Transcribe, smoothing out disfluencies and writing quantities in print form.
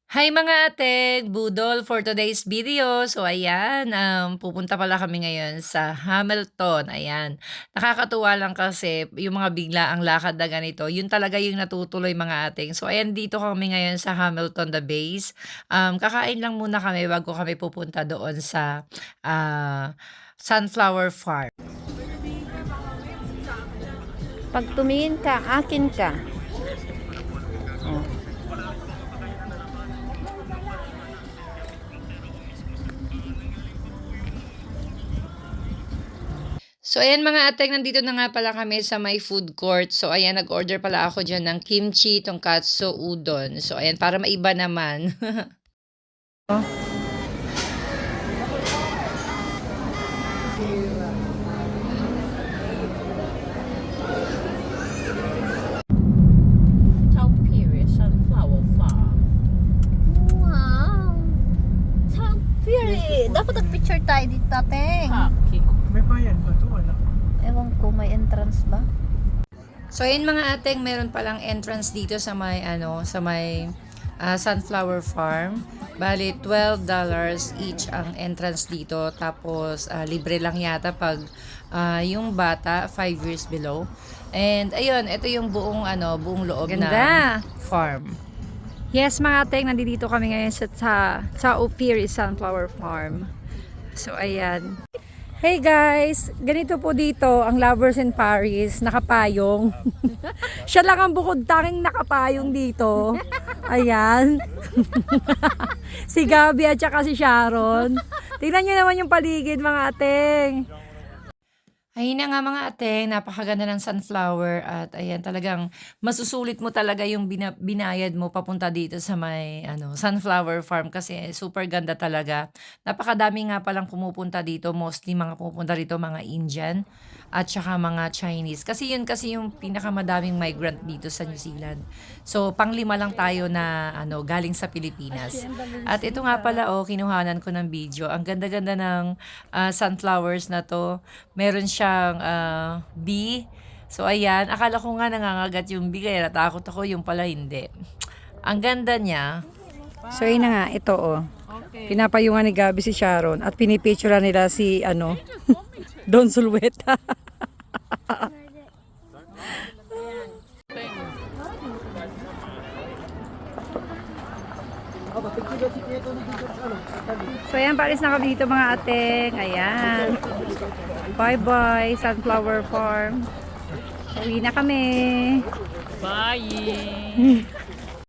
Hi mga ate, budol for today's video. So ayan, pupunta pala kami ngayon sa Hamilton. Ayan, nakakatuwa lang kasi yung mga biglaang lakad na ganito, yun talaga yung natutuloy mga ating. So ayan, dito kami ngayon sa Hamilton, the base. Kakain lang muna kami bago kami pupunta doon sa Sunflower Farm. Pag tumingin ka, akin ka. Oh. So ayan mga ate, nandito na nga pala kami sa may food court. So ayan, nag-order pala ako dyan ng kimchi, tonkatsu, udon. So ayan, para maiba naman. Taupiri Sunflower Farm. Wow! Taupiri! Dapat nag-picture tayo dito, tateng. May bayan ba ito? Wala. Ewan ko, may entrance ba? So ayan mga ateng, meron palang entrance dito sa may Sunflower Farm. Bali $12 each ang entrance dito, tapos libre lang yata pag yung bata 5 years below. And ayun, ito yung buong loob Ganda. ng farm. Yes, mga ateng, nandito kami ngayon sa Taupiri Sunflower Farm. So, ayan. Hey guys! Ganito po dito, ang Lovers in Paris, nakapayong. Siya lang ang bukod tanging nakapayong dito. Ayan. Si Gabi at saka si Sharon. Tingnan nyo naman yung paligid mga ateng. Ayun na nga mga ate, napakaganda ng sunflower at ayan talagang masusulit mo talaga yung binayad mo papunta dito sa may sunflower farm kasi super ganda talaga. Napakadami nga palang pumupunta dito, mostly mga pumupunta dito mga Indian at saka mga Chinese. Kasi yung pinakamadaming migrant dito sa New Zealand. So panglima lang tayo na galing sa Pilipinas. At ito nga pala kinuhanan ko ng video. Ang ganda-ganda ng sunflowers na to. Meron siyang bee. So ayan, akala ko nga nangangagat yung bee kaya natakot ako, yung pala hindi. Ang ganda niya. So yun na nga, ito pinapayungan ni Gabi si Sharon at pinipicture nila si Don Sulweta. So ayan, palis na kami dito mga ateng. Ayan. Bye bye, Sunflower Farm. Uwi na kami. Bye!